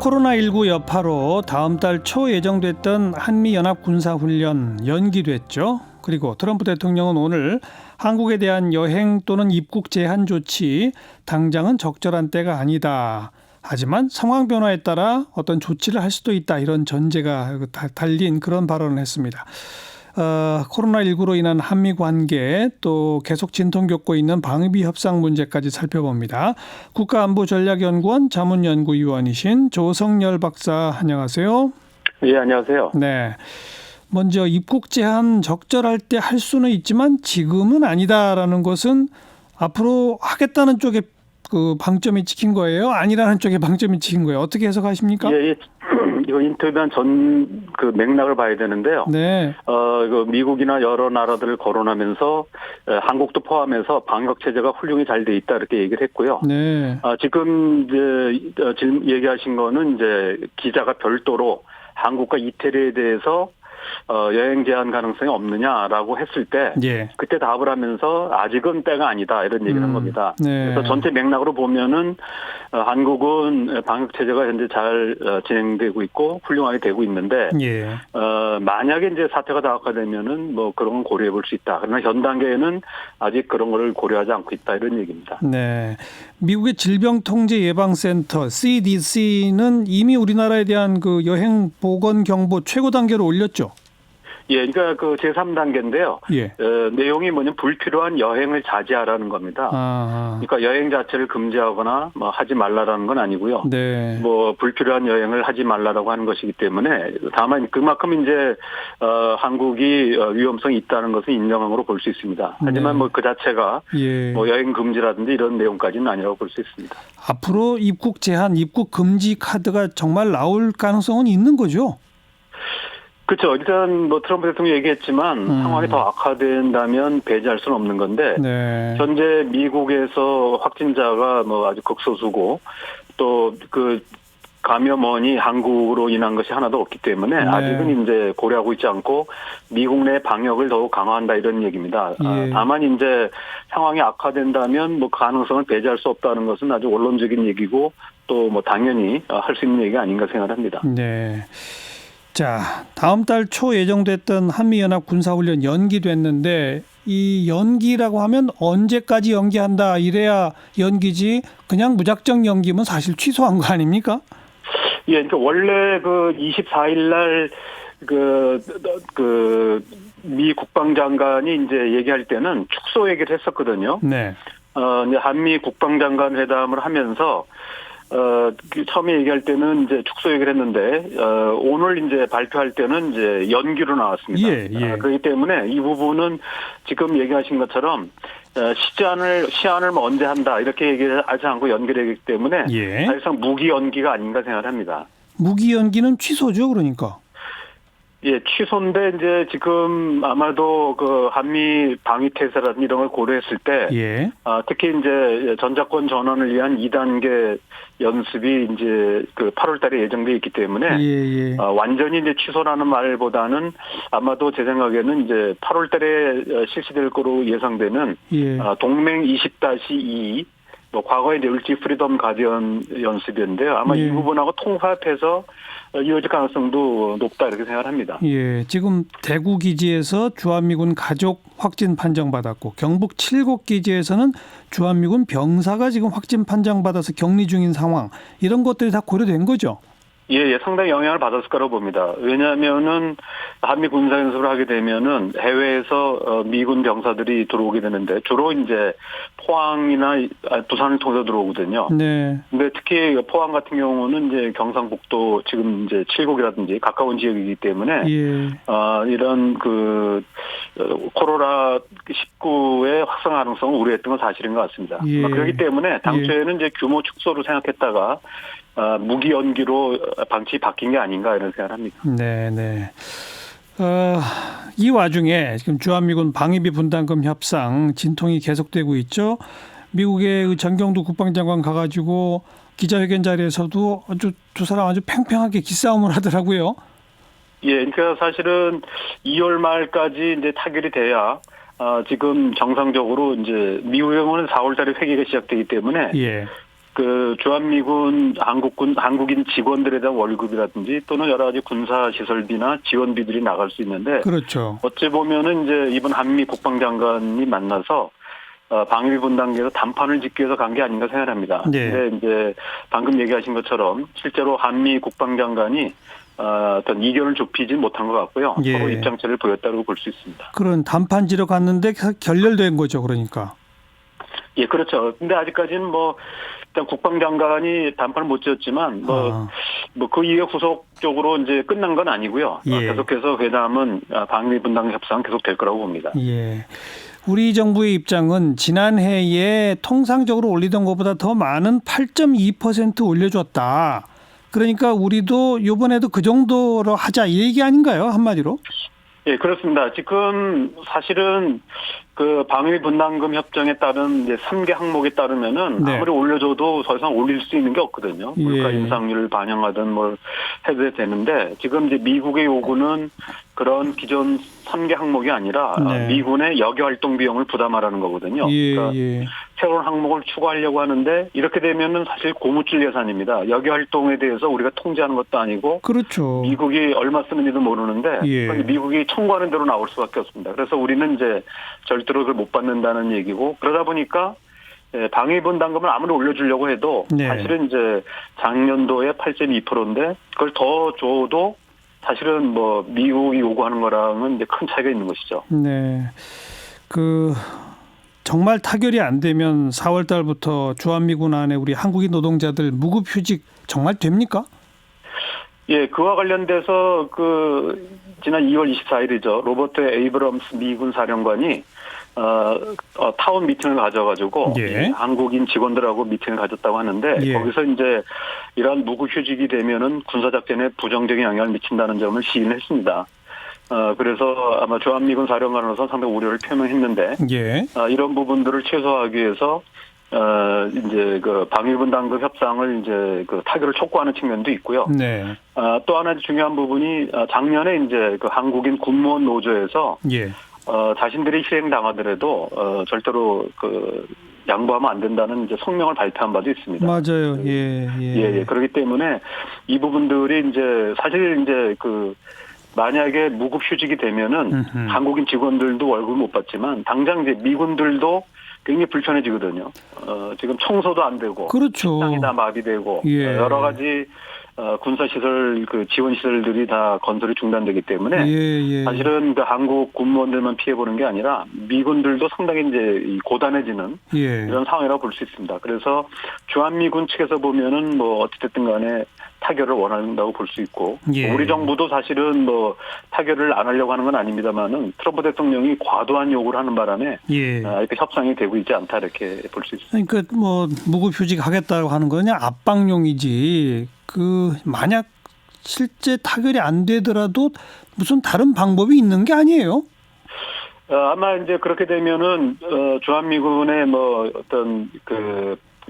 코로나19 여파로 다음 달 초 예정됐던 한미연합 군사훈련 연기됐죠. 그리고 트럼프 대통령은 오늘 한국에 대한 여행 또는 입국 제한 조치 당장은 적절한 때가 아니다. 하지만 상황 변화에 따라 어떤 조치를 할 수도 있다. 이런 전제가 달린 그런 발언을 했습니다. 코로나19로 인한 한미 관계 또 계속 진통 겪고 있는 방위비 협상 문제까지 살펴봅니다. 국가안보전략연구원 자문연구위원이신 조성열 박사 안녕하세요. 예, 안녕하세요. 네. 먼저 입국 제한 적절할 때 할 수는 있지만 지금은 아니다라는 것은 앞으로 하겠다는 쪽에 그 방점이 찍힌 거예요? 아니라는 쪽에 방점이 찍힌 거예요? 어떻게 해석하십니까? 예. 이거 인터뷰한 그 맥락을 봐야 되는데요. 네. 이거 미국이나 여러 나라들을 거론하면서 한국도 포함해서 방역 체제가 훌륭히 잘 돼 있다 이렇게 얘기를 했고요. 네. 지금 이제 지금 얘기하신 거는 이제 기자가 별도로 한국과 이태리에 대해서 여행 제한 가능성이 없느냐라고 했을 때 예. 그때 답을 하면서 아직은 때가 아니다 이런 얘기를 한 겁니다. 네. 그래서 전체 맥락으로 보면은 한국은 방역 체제가 현재 잘 진행되고 있고 훌륭하게 되고 있는데 예. 만약에 이제 사태가 더 악화되면은 뭐 그런 건 고려해 볼 수 있다. 그러나 현 단계에는 아직 그런 걸 고려하지 않고 있다 이런 얘기입니다. 네. 미국의 질병통제예방센터 CDC는 이미 우리나라에 대한 그 여행 보건 경보 최고 단계로 올렸죠. 예, 그러니까 그 제3단계인데요. 예. 내용이 뭐냐면 불필요한 여행을 자제하라는 겁니다. 그러니까 여행 자체를 금지하거나 뭐 하지 말라라는 건 아니고요. 네. 뭐 불필요한 여행을 하지 말라라고 하는 것이기 때문에 다만 그만큼 이제 한국이 위험성이 있다는 것을 인정한 거로 볼 수 있습니다. 하지만 네. 뭐 그 자체가 예. 뭐 여행 금지라든지 이런 내용까지는 아니라고 볼 수 있습니다. 앞으로 입국 제한, 입국 금지 카드가 정말 나올 가능성은 있는 거죠? 그렇죠. 일단 뭐 트럼프 대통령이 얘기했지만 상황이 더 악화된다면 배제할 수는 없는 건데 네. 현재 미국에서 확진자가 뭐 아주 극소수고 또 그 감염원이 한국으로 인한 것이 하나도 없기 때문에 네. 아직은 이제 고려하고 있지 않고 미국 내 방역을 더욱 강화한다 이런 얘기입니다. 예. 다만 이제 상황이 악화된다면 뭐 가능성을 배제할 수 없다는 것은 아주 원론적인 얘기고 또 뭐 당연히 할 수 있는 얘기가 아닌가 생각합니다. 네. 자, 다음 달 초 예정됐던 한미연합 군사훈련 연기됐는데 이 연기라고 하면 언제까지 연기한다 이래야 연기지 그냥 무작정 연기면 사실 취소한 거 아닙니까? 예, 그러니까 원래 그 24일 날 미 국방장관이 이제 얘기할 때는 축소 얘기를 했었거든요. 네. 이제 한미 국방장관 회담을 하면서 처음에 얘기할 때는 이제 축소 얘기를 했는데, 오늘 이제 발표할 때는 이제 연기로 나왔습니다. 예. 그렇기 때문에 이 부분은 지금 얘기하신 것처럼, 시한을 뭐 언제 한다, 이렇게 얘기를 하지 않고 연결하기 때문에, 예. 사실상 무기 연기가 아닌가 생각을 합니다. 무기 연기는 취소죠, 그러니까. 예, 취소인데 이제 지금 아마도 그 한미 방위 태세라든지 이런 걸 고려했을 때, 예. 특히 이제 전작권 전환을 위한 2단계 연습이 이제 그 8월 달에 예정돼 있기 때문에, 예. 완전히 이제 취소라는 말보다는 아마도 제 생각에는 이제 8월 달에 실시될 거로 예상되는, 예. 동맹 20-2, 뭐 과거에 이제 을지 프리덤 가디언 연습이었는데요. 아마 예. 이 부분하고 통합해서 이어질 가능성도 높다 이렇게 생각을 합니다. 예, 지금 대구 기지에서 주한미군 가족 확진 판정받았고 경북 칠곡 기지에서는 주한미군 병사가 지금 확진 판정받아서 격리 중인 상황 이런 것들이 다 고려된 거죠? 예, 상당히 영향을 받았을 거라고 봅니다. 왜냐하면은 한미 군사 연습을 하게 되면은 해외에서 미군 병사들이 들어오게 되는데 주로 이제 포항이나 부산을 통해서 들어오거든요. 네. 근데 특히 포항 같은 경우는 이제 경상북도 지금 이제 칠곡이라든지 가까운 지역이기 때문에 예. 이런 그 코로나 19의 확산 가능성을 우려했던 건 사실인 것 같습니다. 예. 그렇기 때문에 당초에는 이제 규모 축소로 생각했다가 무기 연기로 방침이 바뀐 게 아닌가 이런 생각을 합니다. 네. 이 와중에 지금 주한미군 방위비 분담금 협상 진통이 계속되고 있죠. 미국의 전경두 국방장관 가가지고 기자회견 자리에서도 두 사람 아주 팽팽하게 기싸움을 하더라고요. 예, 그러니까 사실은 2월 말까지 이제 타결이 돼야 지금 정상적으로 이제 미국의 경우는 4월 달에 회기가 시작되기 때문에 예. 그 주한미군 한국인 직원들에 대한 월급이라든지 또는 여러 가지 군사 시설비나 지원비들이 나갈 수 있는데 그렇죠. 어찌 보면은 이제 이번 한미 국방장관이 만나서 방위비 분담금에서 단판을 짓기 위해서 간 게 아닌가 생각합니다. 네. 근데 이제 방금 얘기하신 것처럼 실제로 한미 국방장관이 어떤 이견을 좁히지 못한 것 같고요. 예. 서로 입장차를 보였다고 볼 수 있습니다. 그런 단판지로 갔는데 결렬된 거죠, 그러니까. 예, 그렇죠. 근데 아직까지는 뭐 일단 국방장관이 단판을 못 지었지만 뭐 그 이후에 후속적으로 이제 끝난 건 아니고요. 예. 계속해서 회담은 방위 분담 협상 계속될 거라고 봅니다. 예. 우리 정부의 입장은 지난해에 통상적으로 올리던 것보다 더 많은 8.2% 올려줬다. 그러니까 우리도 이번에도 그 정도로 하자 이 얘기 아닌가요? 한마디로? 예, 그렇습니다. 지금 사실은 그 방위 분담금 협정에 따른 이제 3개 항목에 따르면은 네. 아무리 올려줘도 더 이상 올릴 수 있는 게 없거든요. 물가 예. 인상률을 반영하든 뭘 해도 되는데 지금 이제 미국의 요구는 그런 기존 3개 항목이 아니라 네. 미군의 역외 활동 비용을 부담하라는 거거든요. 예, 그러니까 예. 새로운 항목을 추가하려고 하는데 이렇게 되면은 사실 고무줄 예산입니다. 역외 활동에 대해서 우리가 통제하는 것도 아니고 그렇죠. 미국이 얼마 쓰는지도 모르는데 예. 미국이 청구하는 대로 나올 수밖에 없습니다. 그래서 우리는 이제 절대로 그걸 못 받는다는 얘기고 그러다 보니까 방위 분담금을 아무리 올려주려고 해도 네. 사실은 이제 작년도에 8.2%인데 그걸 더 줘도 사실은 뭐 미국이 요구하는 거랑은 이제 큰 차이가 있는 것이죠. 네. 정말 타결이 안 되면 4월 달부터 주한미군 안에 우리 한국인 노동자들 무급휴직 정말 됩니까? 예, 그와 관련돼서 지난 2월 24일이죠. 로버트 에이브럼스 미군 사령관이 타운 미팅을 가져가지고 예. 한국인 직원들하고 미팅을 가졌다고 하는데 예. 거기서 이제 이러한 무급휴직이 되면은 군사작전에 부정적인 영향을 미친다는 점을 시인했습니다. 그래서 아마 주한미군 사령관으로서 상당히 우려를 표명했는데 예. 이런 부분들을 최소화하기 위해서 이제 그 방위분담금 협상을 이제 그 타결을 촉구하는 측면도 있고요. 네. 또 하나 중요한 부분이 작년에 이제 그 한국인 군무원 노조에서 예. 자신들이 희생당하더라도 절대로 양보하면 안 된다는 이제 성명을 발표한 바도 있습니다. 맞아요. 예. 예. 그렇기 때문에 이 부분들이 이제 사실 이제 만약에 무급휴직이 되면은 한국인 직원들도 월급을 못 받지만 당장 이제 미군들도 굉장히 불편해지거든요. 지금 청소도 안 되고, 그렇죠. 식당이 다 마비되고, 예. 여러 가지 군사시설, 지원시설들이 다 건설이 중단되기 때문에 예. 사실은 한국 군무원들만 피해보는 게 아니라 미군들도 상당히 이제 고단해지는 예. 이런 상황이라고 볼 수 있습니다. 그래서 주한미군 측에서 보면은 뭐 어찌됐든 간에 타결을 원한다고 볼 수 있고 예. 우리 정부도 사실은 뭐 타결을 안 하려고 하는 건 아닙니다만은 트럼프 대통령이 과도한 요구를 하는 바람에 예. 이렇게 협상이 되고 있지 않다 이렇게 볼 수 있습니다. 그러니까 뭐 무급휴직 하겠다고 하는 건 그냥 압박용이지. 만약 실제 타결이 안 되더라도 무슨 다른 방법이 있는 게 아니에요? 아마 이제 그렇게 되면은 주한미군의 뭐 어떤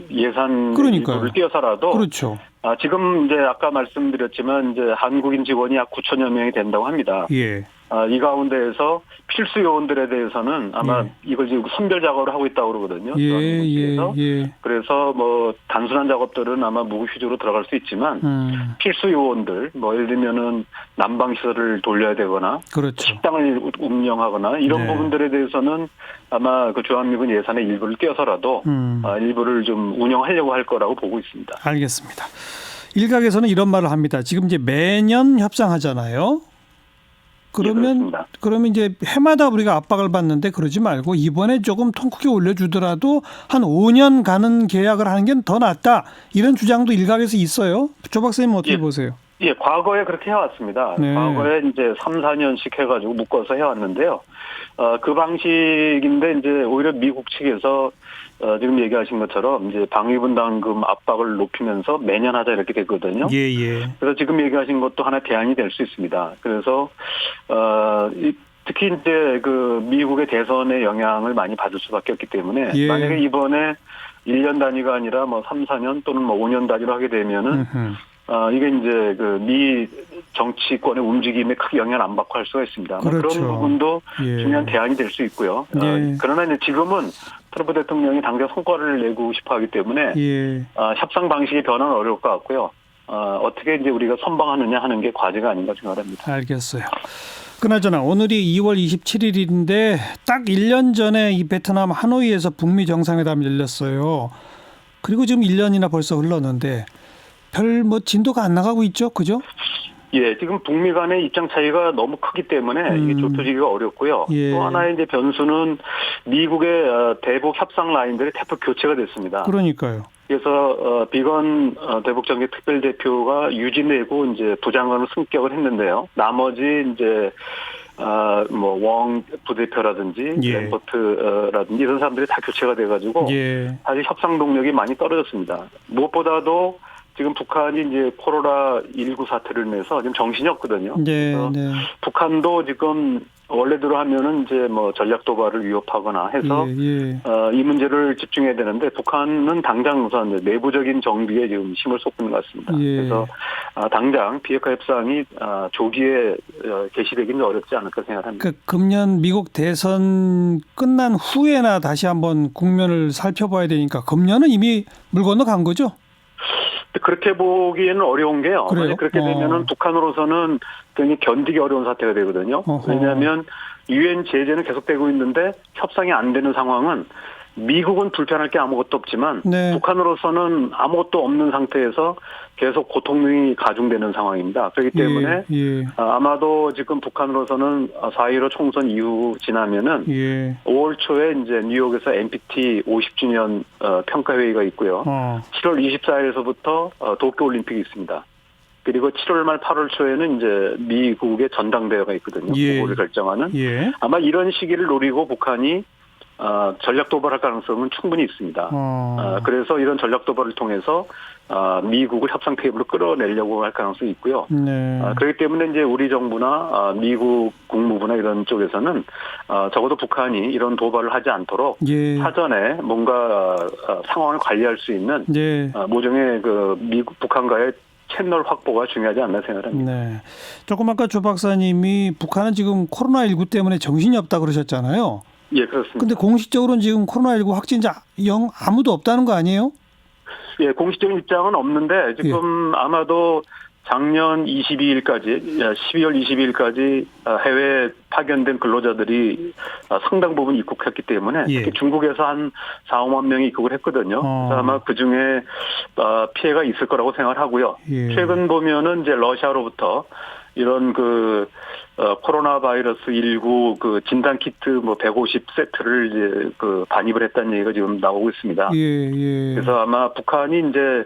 예산을 띄어서라도 그렇죠. 지금 이제 아까 말씀드렸지만 이제 한국인 직원이 약 9천여 명이 된다고 합니다. 예. 이 가운데에서 필수 요원들에 대해서는 아마 이걸 지금 선별 작업을 하고 있다고 그러거든요. 예. 그래서 뭐 단순한 작업들은 아마 무급휴직으로 들어갈 수 있지만 필수 요원들 뭐 예를 들면은 난방 시설을 돌려야 되거나 그렇죠. 식당을 운영하거나 이런 부분들에 대해서는 아마 주한미군 예산의 일부를 떼어서라도 일부를 좀 운영하려고 할 거라고 보고 있습니다. 알겠습니다. 일각에서는 이런 말을 합니다. 지금 이제 매년 협상하잖아요. 그러면 이제 해마다 우리가 압박을 받는데 그러지 말고 이번에 조금 통 크게 올려주더라도 한 5년 가는 계약을 하는 게 더 낫다. 이런 주장도 일각에서 있어요. 조 박사님 어떻게 보세요? 예, 과거에 그렇게 해왔습니다. 네. 과거에 이제 3, 4년씩 해가지고 묶어서 해왔는데요. 그 방식인데 이제 오히려 미국 측에서 지금 얘기하신 것처럼 이제 방위분담금 압박을 높이면서 매년 하자 이렇게 됐거든요. 예. 그래서 지금 얘기하신 것도 하나 대안이 될 수 있습니다. 그래서 특히 이제 미국의 대선에 영향을 많이 받을 수밖에 없기 때문에 만약에 이번에 1년 단위가 아니라 뭐 3, 4년 또는 뭐 5년 단위로 하게 되면은 이게 이제 미 정치권의 움직임에 크게 영향을 안 받고 할 수가 있습니다. 그렇죠. 그런 부분도 중요한 대안이 될 수 있고요. 그러나 이제 지금은 트럼프 대통령이 당장 성과를 내고 싶어하기 때문에 예. 협상 방식의 변화는 어려울 것 같고요. 어떻게 이제 우리가 선방하느냐 하는 게 과제가 아닌가 생각합니다. 알겠어요. 그나저나 오늘이 2월 27일인데 딱 1년 전에 이 베트남 하노이에서 북미 정상회담이 열렸어요. 그리고 지금 1년이나 벌써 흘렀는데 별 뭐 진도가 안 나가고 있죠, 그죠? 예, 지금 북미 간의 입장 차이가 너무 크기 때문에 이게 좁혀지기가 어렵고요. 예. 또 하나의 이제 변수는 미국의 대북 협상 라인들이 대폭 교체가 됐습니다. 그러니까요. 그래서 비건 대북 정책 특별 대표가 유진되고 이제 부장관으로 승격을 했는데요. 나머지 이제 웡 부대표라든지 예. 램버트라든지 이런 사람들이 다 교체가 돼가지고 예. 사실 협상 동력이 많이 떨어졌습니다. 무엇보다도 지금 북한이 이제 코로나19 사태를 인해서 지금 정신이 없거든요. 네, 그래서 네. 북한도 지금 원래대로 하면은 이제 뭐 전략 도발을 위협하거나 해서 예. 이 문제를 집중해야 되는데 북한은 당장 우선 내부적인 정비에 지금 힘을 쏟고 있는 것 같습니다. 예. 그래서 당장 비핵화 협상이 조기에 개시되기는 어렵지 않을까 생각합니다. 그 금년 미국 대선 끝난 후에나 다시 한번 국면을 살펴봐야 되니까 금년은 이미 물 건너간 거죠? 그렇게 보기에는 어려운 게요. 그래요? 만약 그렇게 되면은 북한으로서는 굉장히 견디기 어려운 사태가 되거든요. 왜냐하면 유엔 제재는 계속되고 있는데 협상이 안 되는 상황은 미국은 불편할 게 아무것도 없지만 네. 북한으로서는 아무것도 없는 상태에서 계속 고통이 가중되는 상황입니다. 그렇기 때문에 예. 아마도 지금 북한으로서는 4.15 총선 이후 지나면은 예. 5월 초에 이제 뉴욕에서 NPT 50주년 평가회의가 있고요. 7월 24일에서부터 도쿄올림픽이 있습니다. 그리고 7월 말 8월 초에는 이제 미국의 전당대회가 있거든요. 예. 그거를 결정하는. 예. 아마 이런 시기를 노리고 북한이 전략 도발할 가능성은 충분히 있습니다. 그래서 이런 전략 도발을 통해서 미국을 협상 테이블로 끌어내려고 할 가능성이 있고요. 네. 그렇기 때문에 이제 우리 정부나 미국 국무부나 이런 쪽에서는 적어도 북한이 이런 도발을 하지 않도록 예. 사전에 뭔가 상황을 관리할 수 있는 네. 모종의 그 미국 북한과의 채널 확보가 중요하지 않나 생각합니다. 네. 조금 아까 조 박사님이 북한은 지금 코로나19 때문에 정신이 없다 그러셨잖아요. 예, 그렇습니다. 근데 공식적으로는 지금 코로나19 확진자 아무도 없다는 거 아니에요? 예, 공식적인 입장은 없는데 지금 아마도 작년 12일까지 12월 22일까지 해외에 파견된 근로자들이 상당 부분 입국했기 때문에 예. 특히 중국에서 한 4, 5만 명이 입국을 했거든요. 그래서 아마 그중에 피해가 있을 거라고 생각을 하고요. 예. 최근 보면은 이제 러시아로부터 이런 코로나 바이러스 19 진단 키트 150 세트를 이제 반입을 했다는 얘기가 지금 나오고 있습니다. 예. 그래서 아마 북한이 이제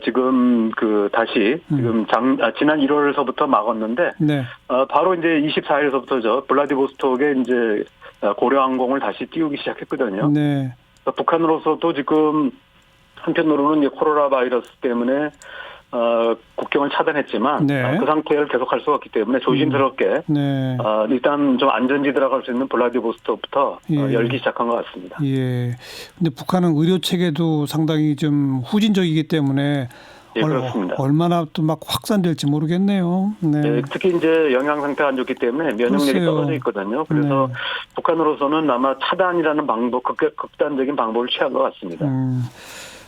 지금 다시 지금 지난 1월에서부터 막았는데 네. 바로 이제 24일에서부터 블라디보스톡에 이제 고려항공을 다시 띄우기 시작했거든요. 네. 북한으로서도 지금 한편으로는 이제 코로나 바이러스 때문에 국경을 차단했지만 네. 그 상태를 계속할 수가 없기 때문에 조심스럽게 네. 일단 좀 안전지 들어갈 수 있는 블라디보스톡부터 예. 열기 시작한 것 같습니다. 예. 근데 북한은 의료 체계도 상당히 좀 후진적이기 때문에 예, 그렇습니다. 얼마나 또 막 확산될지 모르겠네요. 네. 네, 특히 이제 영양 상태가 안 좋기 때문에 면역력이 글쎄요. 떨어져 있거든요. 그래서 네. 북한으로서는 아마 차단이라는 방법, 극단적인 방법을 취한 것 같습니다.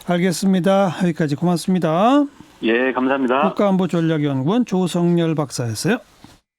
알겠습니다. 여기까지 고맙습니다. 예, 감사합니다. 국가안보전략연구원 조성열 박사였어요.